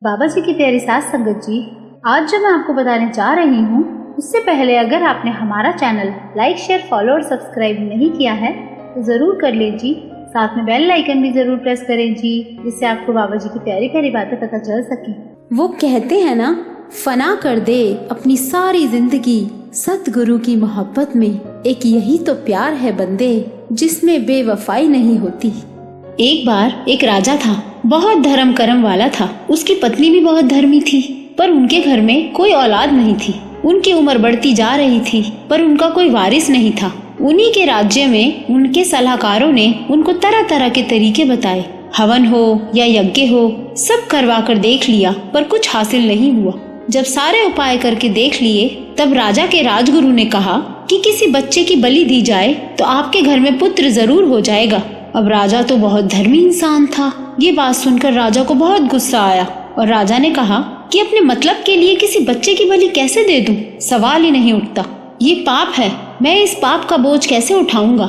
बाबा जी की प्यारी सास संगत जी, आज जो मैं आपको बताने जा रही हूँ उससे पहले अगर आपने हमारा चैनल लाइक, शेयर, फॉलो और सब्सक्राइब नहीं किया है तो ज़रूर कर लीजिए। साथ में बेल आइकन भी ज़रूर प्रेस करें जी, जिससे आपको बाबा जी की प्यारी प्यारी बातें पता चल सके। वो कहते हैं ना, फना कर दे अपनी सारी जिंदगी सतगुरु की मोहब्बत में, एक यही तो प्यार है बंदे जिसमें बेवफाई नहीं होती। एक बार एक राजा था, बहुत धर्म कर्म वाला था। उसकी पत्नी भी बहुत धर्मी थी, पर उनके घर में कोई औलाद नहीं थी। उनकी उम्र बढ़ती जा रही थी, पर उनका कोई वारिस नहीं था। उन्हीं के राज्य में उनके सलाहकारों ने उनको तरह तरह के तरीके बताए। हवन हो या यज्ञ हो, सब करवा कर देख लिया, पर कुछ हासिल नहीं हुआ। जब सारे उपाय करके देख लिए, तब राजा के राजगुरु ने कहा कि किसी बच्चे की बलि दी जाए तो आपके घर में पुत्र जरूर हो जाएगा। अब राजा तो बहुत धर्मी इंसान था। ये बात सुनकर राजा को बहुत गुस्सा आया और राजा ने कहा कि अपने मतलब के लिए किसी बच्चे की बलि कैसे दे दूं? सवाल ही नहीं उठता। ये पाप है, मैं इस पाप का बोझ कैसे उठाऊंगा?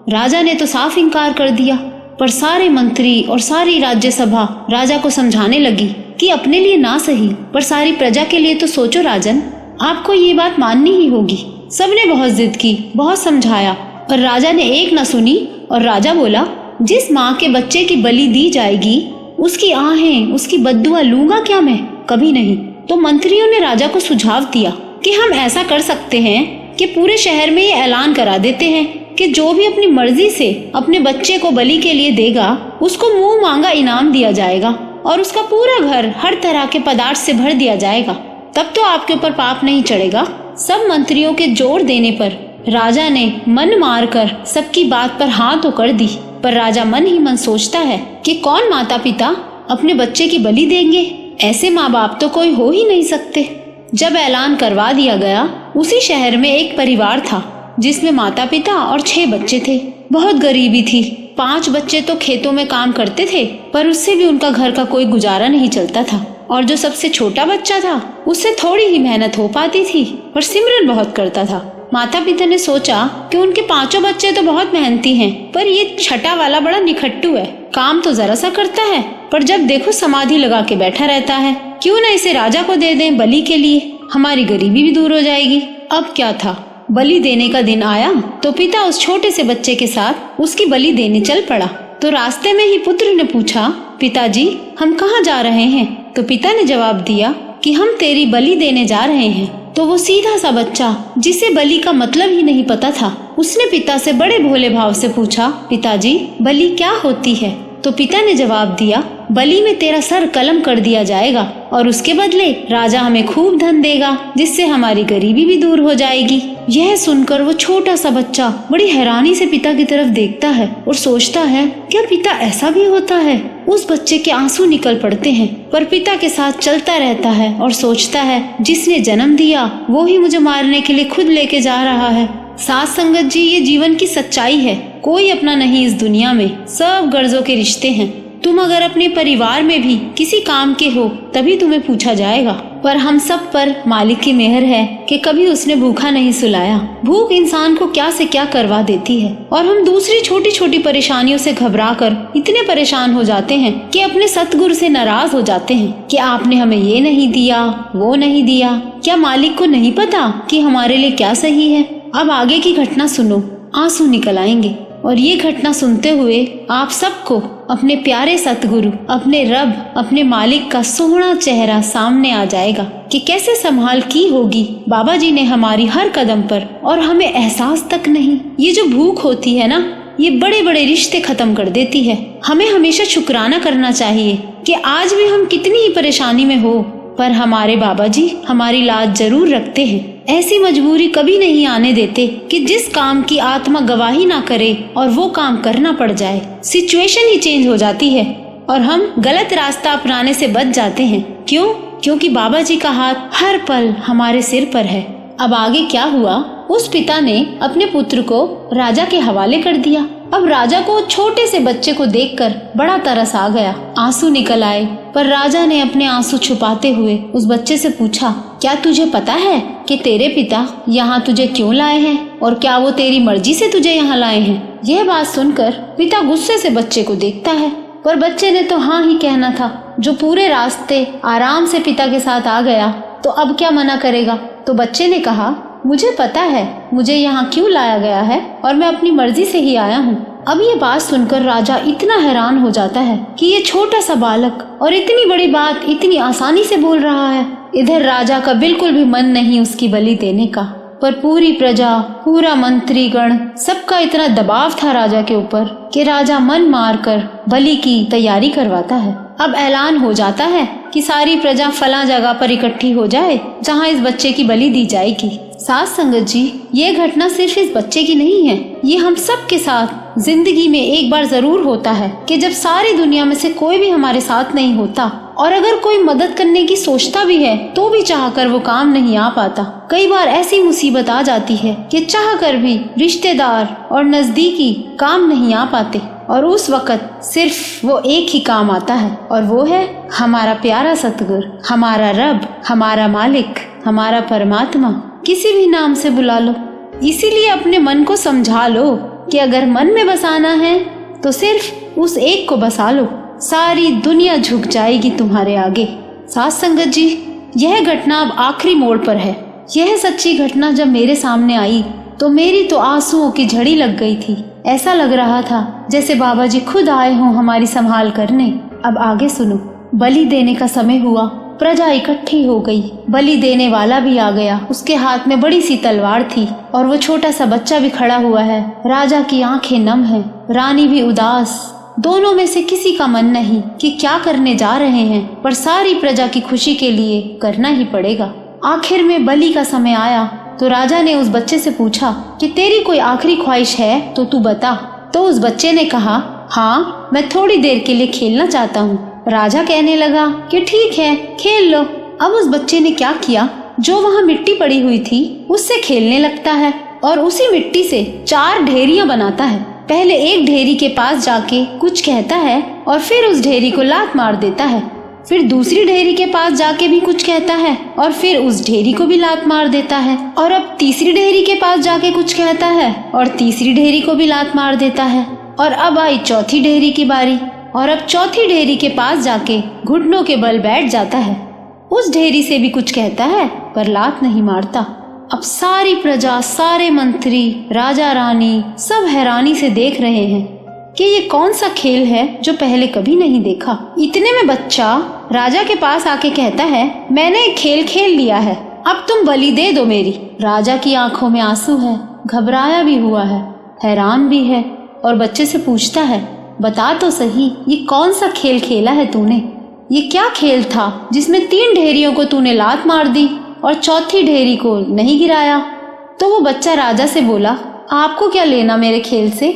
राजा ने तो साफ इनकार कर दिया, पर सारे मंत्री और सारी राज्यसभा राजा को समझाने लगी कि अपने लिए ना सही, पर सारी प्रजा के लिए तो सोचो राजन, आपको ये बात माननी ही होगी। सबने बहुत जिद की, बहुत समझाया, पर राजा ने एक न सुनी। और राजा बोला, जिस माँ के बच्चे की बलि दी जाएगी उसकी आहें, उसकी बद्दुआ लूंगा क्या मैं? कभी नहीं। तो मंत्रियों ने राजा को सुझाव दिया कि हम ऐसा कर सकते हैं कि पूरे शहर में ये ऐलान करा देते हैं कि जो भी अपनी मर्जी से अपने बच्चे को बलि के लिए देगा उसको मुंह मांगा इनाम दिया जाएगा और उसका पूरा घर हर तरह के पदार्थ से भर दिया जाएगा। तब तो आपके ऊपर पाप नहीं चढ़ेगा। सब मंत्रियों के जोर देने पर राजा ने मन मारकर सबकी बात पर हाँ तो कर दी, पर राजा मन ही मन सोचता है कि कौन माता पिता अपने बच्चे की बलि देंगे? ऐसे माँ बाप तो कोई हो ही नहीं सकते। जब ऐलान करवा दिया गया, उसी शहर में एक परिवार था जिसमें माता पिता और 6 बच्चे थे। बहुत गरीबी थी। 5 बच्चे तो खेतों में काम करते थे, पर उससे भी उनका घर का कोई गुजारा नहीं चलता था। और जो सबसे छोटा बच्चा था, उससे थोड़ी ही मेहनत हो पाती थी, पर सिमरन बहुत करता था। माता पिता ने सोचा कि उनके 5 बच्चे तो बहुत मेहनती हैं, पर ये छठा वाला बड़ा निखट्टू है। काम तो जरा सा करता है, पर जब देखो समाधि लगा के बैठा रहता है। क्यों न इसे राजा को दे दें बलि के लिए, हमारी गरीबी भी दूर हो जाएगी। अब क्या था, बलि देने का दिन आया तो पिता उस छोटे से बच्चे के साथ उसकी बलि देने चल पड़ा। तो रास्ते में ही पुत्र ने पूछा, पिताजी हम कहाँ जा रहे हैं? तो पिता ने जवाब दिया कि हम तेरी बलि देने जा रहे हैं। तो वो सीधा सा बच्चा, जिसे बलि का मतलब ही नहीं पता था, उसने पिता से बड़े भोले भाव से पूछा, पिताजी बलि क्या होती है? तो पिता ने जवाब दिया, बलि में तेरा सर कलम कर दिया जाएगा और उसके बदले राजा हमें खूब धन देगा, जिससे हमारी गरीबी भी दूर हो जाएगी। यह सुनकर वो छोटा सा बच्चा बड़ी हैरानी से पिता की तरफ देखता है और सोचता है, क्या पिता ऐसा भी होता है? उस बच्चे के आंसू निकल पड़ते हैं, पर पिता के साथ चलता रहता है और सोचता है, जिसने जन्म दिया वो ही मुझे मारने के लिए खुद लेके जा रहा है। साथ संगत जी, ये जीवन की सच्चाई है। कोई अपना नहीं इस दुनिया में, सब गर्जों के रिश्ते हैं। तुम अगर अपने परिवार में भी किसी काम के हो तभी तुम्हें पूछा जाएगा, पर हम सब पर मालिक की मेहर है कि कभी उसने भूखा नहीं सुलाया। भूख इंसान को क्या से क्या करवा देती है, और हम दूसरी छोटी छोटी परेशानियों से घबराकर इतने परेशान हो जाते हैं कि अपने सतगुरु से नाराज हो जाते हैं कि आपने हमें ये नहीं दिया, वो नहीं दिया। क्या मालिक को नहीं पता कि हमारे लिए क्या सही है? अब आगे की घटना सुनो, आंसू निकल आएंगे। और ये घटना सुनते हुए आप सबको अपने प्यारे सतगुरु, अपने रब, अपने मालिक का सोहना चेहरा सामने आ जाएगा कि कैसे संभाल की होगी बाबा जी ने हमारी हर कदम पर, और हमें एहसास तक नहीं। ये जो भूख होती है ना, ये बड़े बड़े रिश्ते खत्म कर देती है। हमें हमेशा शुक्राना करना चाहिए कि आज भी हम कितनी ही परेशानी में हो, पर हमारे बाबा जी हमारी लाज जरूर रखते हैं। ऐसी मजबूरी कभी नहीं आने देते कि जिस काम की आत्मा गवाही ना करे और वो काम करना पड़ जाए। सिचुएशन ही चेंज हो जाती है और हम गलत रास्ता अपनाने से बच जाते हैं। क्यों? क्योंकि बाबा जी का हाथ हर पल हमारे सिर पर है। अब आगे क्या हुआ, उस पिता ने अपने पुत्र को राजा के हवाले कर दिया। अब राजा को छोटे से बच्चे को देखकर बड़ा तरस आ गया, आंसू निकल आए। पर राजा ने अपने आंसू छुपाते हुए उस बच्चे से पूछा, क्या तुझे पता है कि तेरे पिता यहाँ तुझे क्यों लाए हैं, और क्या वो तेरी मर्जी से तुझे यहाँ लाए हैं? यह बात सुनकर पिता गुस्से से बच्चे को देखता है, पर बच्चे ने तो हाँ ही कहना था। जो पूरे रास्ते आराम से पिता के साथ आ गया, तो अब क्या मना करेगा। तो बच्चे ने कहा, मुझे पता है मुझे यहाँ क्यों लाया गया है और मैं अपनी मर्जी से ही आया हूँ। अब ये बात सुनकर राजा इतना हैरान हो जाता है कि ये छोटा सा बालक और इतनी बड़ी बात इतनी आसानी से बोल रहा है। इधर राजा का बिल्कुल भी मन नहीं उसकी बलि देने का, पर पूरी प्रजा, पूरा मंत्रीगण, सबका इतना दबाव था राजा के ऊपर कि राजा मन मार कर बलि की तैयारी करवाता है। अब ऐलान हो जाता है कि सारी प्रजा फला जगह पर इकट्ठी हो जाए जहाँ इस बच्चे की बलि दी जाएगी। साथ संगत जी, ये घटना सिर्फ इस बच्चे की नहीं है, ये हम सब के साथ जिंदगी में एक बार जरूर होता है कि जब सारी दुनिया में से कोई भी हमारे साथ नहीं होता और अगर कोई मदद करने की सोचता भी है तो भी चाहकर वो काम नहीं आ पाता। कई बार ऐसी मुसीबत आ जाती है कि चाहकर भी रिश्तेदार और नजदीकी काम नहीं आ पाते और उस वक्त सिर्फ वो एक ही काम आता है और वो है हमारा प्यारा सतगुरु, हमारा रब, हमारा मालिक, हमारा परमात्मा। किसी भी नाम से बुला लो। इसीलिए अपने मन को समझा लो कि अगर मन में बसाना है तो सिर्फ उस एक को बसा लो, सारी दुनिया झुक जाएगी तुम्हारे आगे। साथ संगत जी, यह घटना अब आखिरी मोड़ पर है। यह सच्ची घटना जब मेरे सामने आई तो मेरी तो आंसुओं की झड़ी लग गई थी। ऐसा लग रहा था जैसे बाबा जी खुद आए हों हमारी संभाल करने। अब आगे सुनो। बलि देने का समय हुआ, प्रजा इकट्ठी हो गई, बलि देने वाला भी आ गया। उसके हाथ में बड़ी सी तलवार थी और वो छोटा सा बच्चा भी खड़ा हुआ है। राजा की आंखें नम है, रानी भी उदास। दोनों में से किसी का मन नहीं कि क्या करने जा रहे हैं, पर सारी प्रजा की खुशी के लिए करना ही पड़ेगा। आखिर में बलि का समय आया तो राजा ने उस बच्चे से पूछा कि तेरी कोई आखिरी ख्वाहिश है तो तू बता। तो उस बच्चे ने कहा, हाँ, मैं थोड़ी देर के लिए खेलना चाहता हूँ। राजा कहने लगा कि ठीक है, खेल लो। अब उस बच्चे ने क्या किया, जो वहाँ मिट्टी पड़ी हुई थी उससे खेलने लगता है और उसी मिट्टी से 4 ढेरियां बनाता है। पहले एक ढेरी के पास जाके कुछ कहता है और फिर उस ढेरी को लात मार देता है। फिर दूसरी ढेरी के पास जाके भी कुछ कहता है और फिर उस ढेरी को भी लात मार देता है। और अब तीसरी ढेरी के पास जाके कुछ कहता है और तीसरी ढेरी को भी लात मार देता है। और अब आई चौथी ढेरी की बारी और अब चौथी ढेरी के पास जाके घुटनों के बल बैठ जाता है। उस ढेरी से भी कुछ कहता है पर लात नहीं मारता। अब सारी प्रजा, सारे मंत्री, राजा रानी सब हैरानी से देख रहे हैं कि ये कौन सा खेल है जो पहले कभी नहीं देखा। इतने में बच्चा राजा के पास आके कहता है, मैंने एक खेल खेल लिया है, अब तुम बलि दे दो मेरी। राजा की आंखों में आंसू है, घबराया भी हुआ है, हैरान भी है और बच्चे से पूछता है, बता तो सही, ये कौन सा खेल खेला है तूने? ये क्या खेल था जिसमें 3 ढेरियों को तूने लात मार दी और चौथी ढेरी को नहीं गिराया? तो वो बच्चा राजा से बोला, आपको क्या लेना मेरे खेल से,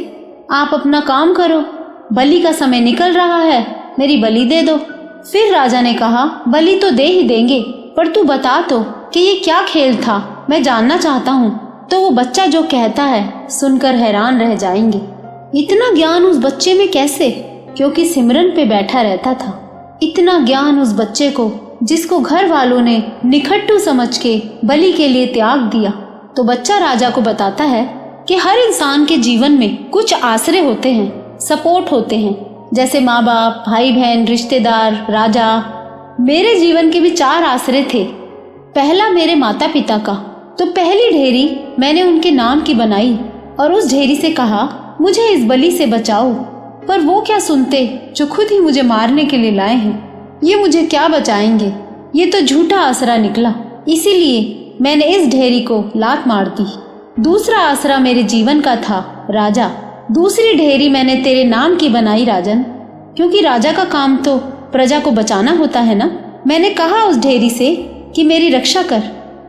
आप अपना काम करो, बलि का समय निकल रहा है, मेरी बलि दे दो। फिर राजा ने कहा, बलि तो दे ही देंगे, पर तू बता तो कि ये क्या खेल था, मैं जानना चाहता हूँ। तो वो बच्चा जो कहता है सुनकर हैरान रह जाएंगे। इतना ज्ञान उस बच्चे में कैसे? क्योंकि सिमरन पे बैठा रहता था। इतना ज्ञान उस बच्चे को जिसको घर वालों ने निखट्टू समझ के बलि के लिए त्याग दिया। तो बच्चा राजा को बताता है कि हर इंसान के जीवन में कुछ आसरे होते हैं, सपोर्ट होते हैं, जैसे माँ बाप, भाई बहन, रिश्तेदार, राजा। मेरे जीवन के भी 4 आसरे थे। पहला मेरे माता पिता का। तो पहली ढेरी मैंने उनके नाम की बनाई और उस ढेरी से कहा, मुझे इस बलि से बचाओ। पर वो क्या सुनते जो खुद ही मुझे मारने के लिए लाए हैं। ये मुझे क्या बचाएंगे, ये तो झूठा आसरा निकला। इसीलिए मैंने इस ढेरी को लात मार दी। दूसरा आसरा मेरे जीवन का था, राजा। दूसरी ढेरी मैंने तेरे नाम की बनाई राजन, क्योंकि राजा का काम तो प्रजा को बचाना होता है ना। मैंने कहा उस ढेरी से कि मेरी रक्षा कर,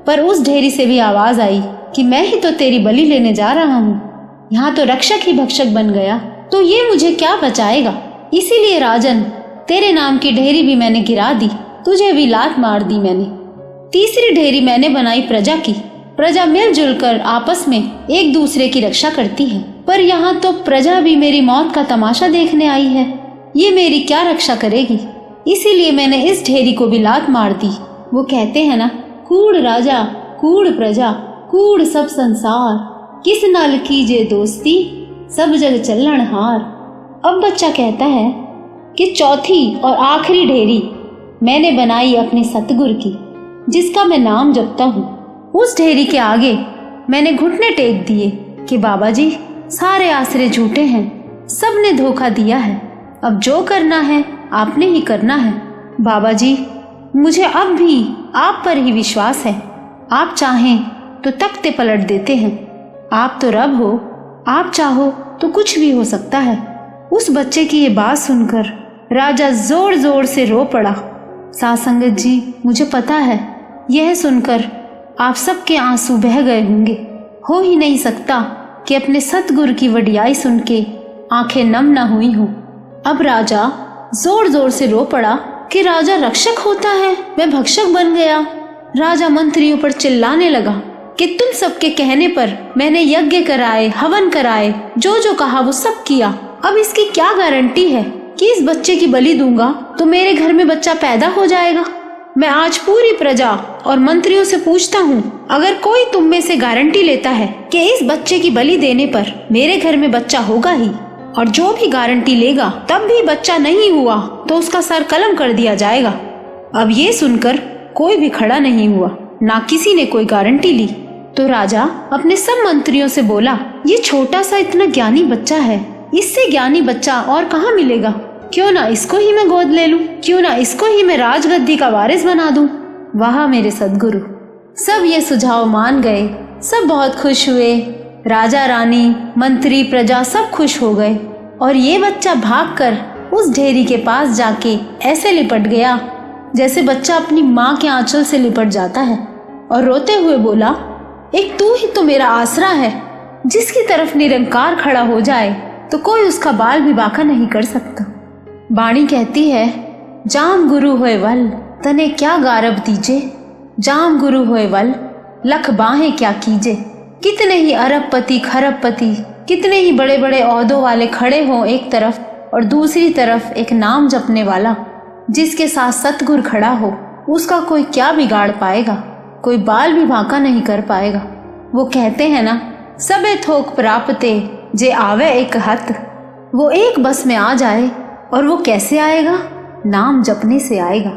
पर उस ढेरी से भी आवाज आई कि मैं ही तो तेरी बलि लेने जा रहा हूँ। यहाँ तो रक्षक ही भक्षक बन गया, तो ये मुझे क्या बचाएगा। इसीलिए राजन, तेरे नाम की ढेरी भी मैंने गिरा दी, तुझे भी लात मार दी मैंने। तीसरी ढेरी मैंने बनाई प्रजा की। प्रजा मिलजुल कर आपस में एक दूसरे की रक्षा करती है, पर यहाँ तो प्रजा भी मेरी मौत का तमाशा देखने आई है। ये मेरी क्या रक्षा करेगी। इसीलिए मैंने इस ढेरी को भी लात मार दी। वो कहते हैं ना, कूड़ राजा, कूड़ प्रजा, कूड़ सब संसार, किस नाल कीजे दोस्ती, सब जग चलन हार। अब बच्चा कहता है, कि चौथी और आखिरी ढेरी मैंने बनाई अपने सतगुरु की, जिसका मैं नाम जपता हूँ। उस ढेरी के आगे मैंने घुटने टेक दिए कि बाबा जी, सारे आसरे झूठे हैं, सबने धोखा दिया है, अब जो करना है आपने ही करना है। बाबा जी, मुझे अब भी आप पर ही विश्वास है। आप चाहें तो तख्ते पलट देते हैं। आप तो रब हो, आप चाहो तो कुछ भी हो सकता है। उस बच्चे की ये बात सुनकर राजा जोर जोर से रो पड़ा। साध संगत जी, मुझे पता है यह सुनकर आप सबके आंसू बह गए होंगे। हो ही नहीं सकता कि अपने सतगुरु की वडियाई सुन के आंखें नम न हुई हों। अब राजा जोर जोर से रो पड़ा कि राजा रक्षक होता है, मैं भक्षक बन गया। राजा मंत्रियों पर चिल्लाने लगा कि तुम सबके कहने पर मैंने यज्ञ कराए, हवन कराए, जो जो कहा वो सब किया। अब इसकी क्या गारंटी है कि इस बच्चे की बलि दूंगा तो मेरे घर में बच्चा पैदा हो जाएगा? मैं आज पूरी प्रजा और मंत्रियों से पूछता हूँ, अगर कोई तुम में से गारंटी लेता है कि इस बच्चे की बलि देने पर मेरे घर में बच्चा होगा ही, और जो भी गारंटी लेगा तब भी बच्चा नहीं हुआ तो उसका सर कलम कर दिया जाएगा। अब ये सुनकर कोई भी खड़ा नहीं हुआ, ना किसी ने कोई गारंटी ली। तो राजा अपने सब मंत्रियों से बोला, ये छोटा सा इतना ज्ञानी बच्चा है, इससे ज्ञानी बच्चा और कहाँ मिलेगा? क्यों ना इसको ही मैं गोद ले लूं, क्यों ना इसको ही मैं राजगद्दी का वारिस बना दूं। वाह मेरे सदगुरु। सब ये सुझाव मान गए, सब बहुत खुश हुए। राजा, रानी, मंत्री, प्रजा सब खुश हो गए और ये बच्चा भागकर उस ढेरी के पास जाके ऐसे लिपट गया जैसे बच्चा अपनी माँ के आंचल से लिपट जाता है, और रोते हुए बोला, एक तू ही तो मेरा आसरा है, जिसकी तरफ निरंकार खड़ा हो जाए तो कोई उसका बाल भी बांका नहीं कर सकता। बाणी कहती है, जाम गुरु होए वल तने क्या गारब दीजे, जाम गुरु होए वल लख बाहें क्या कीजे। कितने ही अरबपति, खरबपति, कितने ही बड़े बड़े ओहदों वाले खड़े हों एक तरफ और दूसरी तरफ एक नाम जपने वाला, जिसके साथ सतगुरु खड़ा हो, उसका कोई क्या बिगाड़ पाएगा? कोई बाल भी बांका नहीं कर पाएगा। वो कहते हैं ना, सबे थोक प्राप्ते जे आवे एक हत। वो एक बस में आ जाए, और वो कैसे आएगा? नाम जपने से आएगा।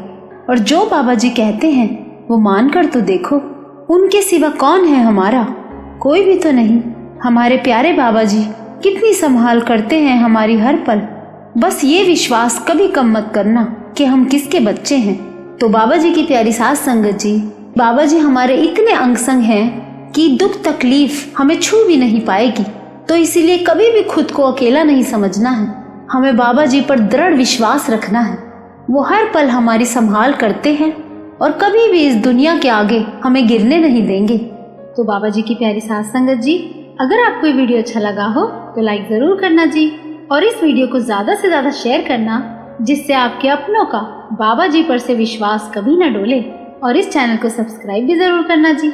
और जो बाबा जी कहते हैं वो मानकर तो देखो, उनके सिवा कौन है हमारा? कोई भी तो नहीं। हमारे प्यारे बाबा जी कितनी संभाल करते हैं हमारी हर पल। बस ये विश्वास कभी कम मत करना कि हम किसके बच्चे हैं। तो बाबा जी की प्यारी साध संगत जी, बाबा जी हमारे इतने अंग संग हैं कि दुख तकलीफ हमें छू भी नहीं पाएगी। तो इसीलिए कभी भी खुद को अकेला नहीं समझना है। हमें बाबा जी पर दृढ़ विश्वास रखना है। वो हर पल हमारी संभाल करते हैं और कभी भी इस दुनिया के आगे हमें गिरने नहीं देंगे। तो बाबा जी की प्यारी साध संगत जी, अगर आपको ये वीडियो अच्छा लगा हो तो लाइक जरूर करना जी, और इस वीडियो को ज्यादा से ज्यादा शेयर करना, जिससे आपके अपनों का बाबा जी पर से विश्वास कभी न डोले। और इस चैनल को सब्सक्राइब भी जरूर करना जी।